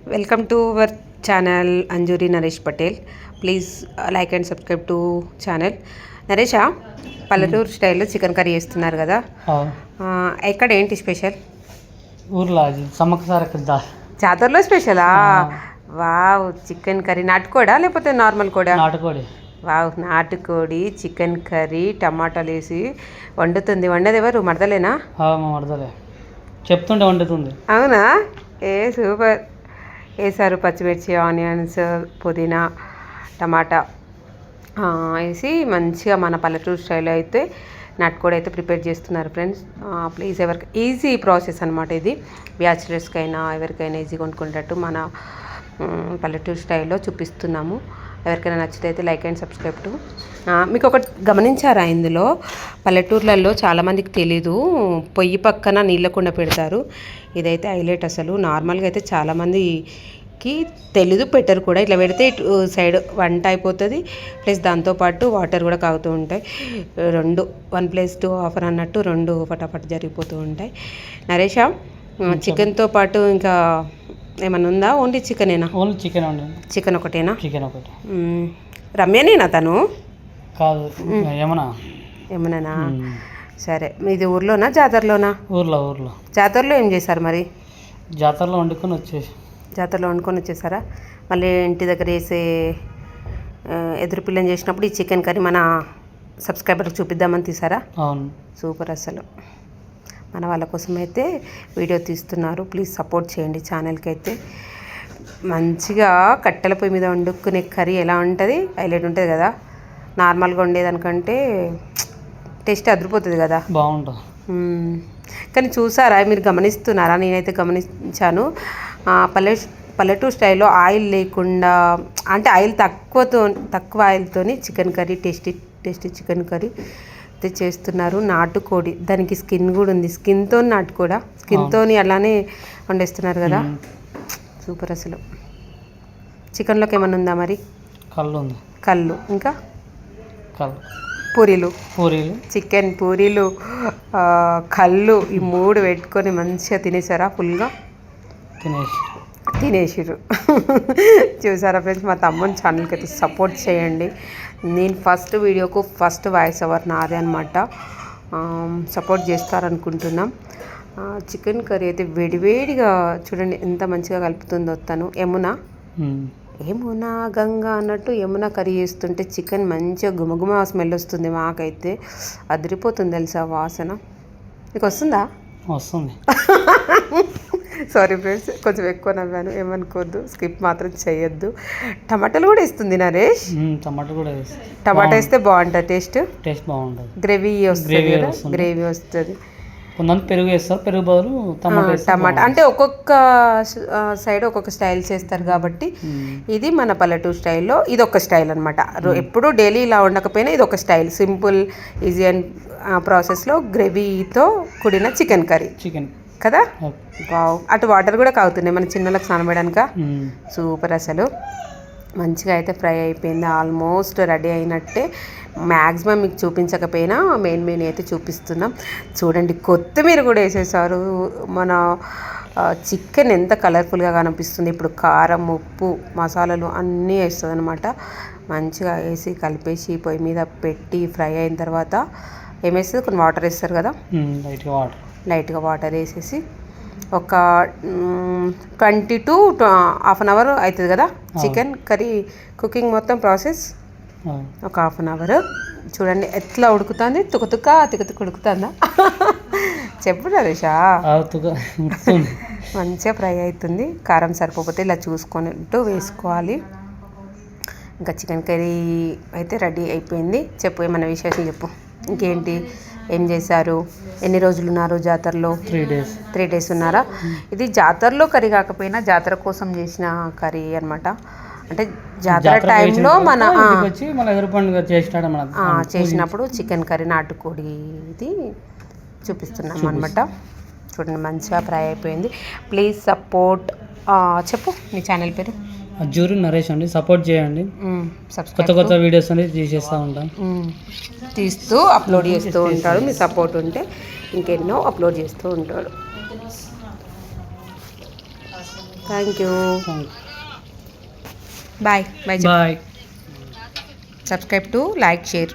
Welcome to our channel Anjuri Naresh Patel. Please like and subscribe to channel. నరేషా, పల్లెటూరు స్టైల్లో chicken curry చేస్తున్నారు కదా, ఎక్కడ ఏంటి స్పెషల్? ఊర్లో సమ్మక్క సారక్క జాతరలో స్పెషలా? Wow, chicken curry. నాటుకోడా లేకపోతే నార్మల్ కూడా? నాటుకోడి. వావ్, నాటుకోడి చికెన్ కర్రీ టమాటాలు వేసి వండుతుంది. వండేది ఎవరు? మడతలేనా? మడతలే, చెప్తుంటే వండుతుంది. అవునా? ఏ సూపర్. వేసారు పచ్చిమిర్చి, ఆనియన్స్, పుదీనా, టమాటా వేసి మంచిగా మన పల్లెటూరు స్టైల్లో అయితే నాటుకోడి అయితే ప్రిపేర్ చేస్తున్నారు ఫ్రెండ్స్. ప్లీజ్ ఎవరికి ఈజీ ప్రాసెస్ అనమాట ఇది. బ్యాచిలర్స్కైనా ఎవరికైనా ఈజీ కొనుక్కునేటట్టు మన పల్లెటూరు స్టైల్లో చూపిస్తున్నాము. ఎవరికైనా నచ్చితే అయితే లైక్ అండ్ సబ్స్క్రైబ్ టు. మీకు ఒకటి గమనించారా, ఇందులో పల్లెటూర్లలో చాలామందికి తెలీదు, పొయ్యి పక్కన నీళ్ళ కుండ పెడతారు. ఇదైతే హైలైట్. అసలు నార్మల్గా అయితే చాలామందికి తెలీదు, పెట్టరు కూడా. ఇట్లా పెడితే ఇటు సైడ్ వంట అయిపోతుంది, ప్లస్ దాంతోపాటు వాటర్ కూడా కాగుతూ ఉంటాయి. రెండు 1+2 ఆఫర్ అన్నట్టు రెండు ఫటాఫట్ జరిగిపోతూ ఉంటాయి. నరేషా, చికెన్తో పాటు ఇంకా ఏమన్నా ఉందా? ఓన్లీ చికెనేనా? ఓన్లీ చికెన్ అండి. చికెన్ ఒకటేనా? చికెన్ ఒకటి. రమ్యనేనా తను? కాదు, ఏమన్నా. సరే, మీది ఊర్లోనా జాతరలోనా? ఊర్లో. జాతరలో ఏం చేశారు మరి? జాతరలో వండుకొని వచ్చేసారా? మళ్ళీ ఇంటి దగ్గర వేసే ఎదురు పిల్లని చేసినప్పుడు ఈ చికెన్ కర్రీ మన సబ్స్క్రైబర్కి చూపిద్దామని తీసారా? అవును. సూపర్. అసలు మన వాళ్ళ కోసం అయితే వీడియో తీస్తున్నారు. ప్లీజ్ సపోర్ట్ చేయండి ఛానల్కి. అయితే మంచిగా కట్టెల పొయ్యి మీద వండుకునే కర్రీ ఎలా ఉంటుంది? హైలైట్ ఉంటుంది కదా. నార్మల్గా వండేదానికంటే టేస్ట్ అదిరిపోతుంది కదా. బాగుంటుంది. కానీ చూసారా, మీరు గమనిస్తున్నారా? నేనైతే గమనించాను. పల్లెటూరు స్టైల్లో ఆయిల్ లేకుండా, అంటే ఆయిల్ తక్కువ ఆయిల్తోని chicken curry, tasty chicken curry అయితే చేస్తున్నారు. నాటుకోడి, దానికి స్కిన్ కూడా ఉంది. స్కిన్తో నాటుకోడా, స్కిన్తోని అలానే వండేస్తున్నారు కదా. సూపర్. అసలు చికెన్లోకి ఏమన్నా ఉందా మరి? కళ్ళు ఇంకా పూరీలు, చికెన్ పూరీలు, కళ్ళు, ఈ 3 పెట్టుకొని మంచిగా తినేసారా? ఫుల్గా తినేసిరు. చూసారా ఫ్రెండ్స్? మా తమ్ముని ఛానల్కి అయితే సపోర్ట్ చేయండి. నేను ఫస్ట్ వీడియోకు ఫస్ట్ వాయిస్ ఓవర్ నాదే అనమాట. సపోర్ట్ చేస్తారనుకుంటున్నాం. చికెన్ కర్రీ అయితే వేడివేడిగా చూడండి ఎంత మంచిగా కలుపుతుందో తను. యమునా గంగా అన్నట్టు యమున కర్రీ చేస్తుంటే చికెన్ మంచిగా గుమగుమ స్మెల్ వస్తుంది. మాకైతే అదిరిపోతుంది తెలుసా వాసన. నీకు వస్తుందా? వస్తుంది. సారీ ఫ్రెండ్స్, కొంచెం ఎక్కువ నవ్వాను, ఏమనుకోవద్దు. స్కిప్ మాత్రం చేయొద్దు. టమాటాలు కూడా ఇస్తుంది నరేష్. టమాటా వేస్తే బాగుంటుంది. టేస్ట్ బాగుంటుంది. గ్రేవీ వస్తుంది కదా, గ్రేవీ వస్తుంది. కొంతమంది పెరుగు వేస్తారు, పెరుగు బదులు టమాటా. అంటే ఒక్కొక్క సైడ్ ఒక్కొక్క స్టైల్ చేస్తారు కాబట్టి ఇది మన పల్లెటూరు స్టైల్లో ఇది ఒక స్టైల్ అనమాట. ఎప్పుడు డైలీ ఇలా ఉండకపోయినా ఇది ఒక స్టైల్. సింపుల్, ఈజీ అండ్ ప్రాసెస్లో గ్రేవీతో కూడిన చికెన్ కర్రీ కదా. వావ్, అటు వాటర్ కూడా కాగుతున్నాయి మన చిన్నలకు స్నానమేయడానిక. సూపర్. అసలు మంచిగా అయితే ఫ్రై అయిపోయింది, ఆల్మోస్ట్ రెడీ అయినట్టే. మ్యాక్సిమం మీకు చూపించకపోయినా మెయిన్ అయితే చూపిస్తున్నాం. చూడండి, కొత్తిమీర కూడా వేసేసారు. మన చికెన్ ఎంత కలర్ఫుల్గా కనిపిస్తుంది. ఇప్పుడు కారం, ఉప్పు, మసాలాలు అన్నీ వేస్తుంది అనమాట. మంచిగా వేసి కలిపేసి పొయ్యి మీద పెట్టి ఫ్రై అయిన తర్వాత ఏమేస్తుంది? కొన్ని వాటర్ వేస్తారు కదా, లైట్గా వాటర్ వేసేసి ఒక 20 to ½ అవర్ అవుతుంది కదా చికెన్ కర్రీ కుకింగ్ మొత్తం ప్రాసెస్. ఒక ½ అవర్. చూడండి ఎట్లా ఉడుకుతుంది. తికతుక ఉడుకుతుందా? చెప్పు నరేషా. మంచిగా ఫ్రై అవుతుంది. కారం సరిపోతే ఇలా చూసుకుంటూ వేసుకోవాలి. ఇంకా చికెన్ కర్రీ అయితే రెడీ అయిపోయింది. చెప్పు, ఏమన్నా విశేషం చెప్పు. ఇంకేంటి, ఏం చేశారు? ఎన్ని రోజులు ఉన్నారు జాతరలో? 3 days ఉన్నారా? ఇది జాతరలో కర్రీ కాకపోయినా జాతర కోసం చేసిన కర్రీ అనమాట. అంటే జాతర టైంలో మన చేసినప్పుడు చికెన్ కర్రీ నాటుకోడి ఇది చూపిస్తున్నాం అనమాట. చూడండి మంచిగా ఫ్రై అయిపోయింది. Please support. చెప్పు నీ ఛానల్ పేరు? అంజూరి నరేష్ అండి. సపోర్ట్ చేయండి. కొత్త వీడియోస్ అనేది తీస్తూ అప్లోడ్ చేస్తూ ఉంటాడు. మీ సపోర్ట్ ఉంటే ఇంకెన్నో అప్లోడ్ చేస్తూ ఉంటాడు. Thank you. Bye bye. Bye. Subscribe to like share.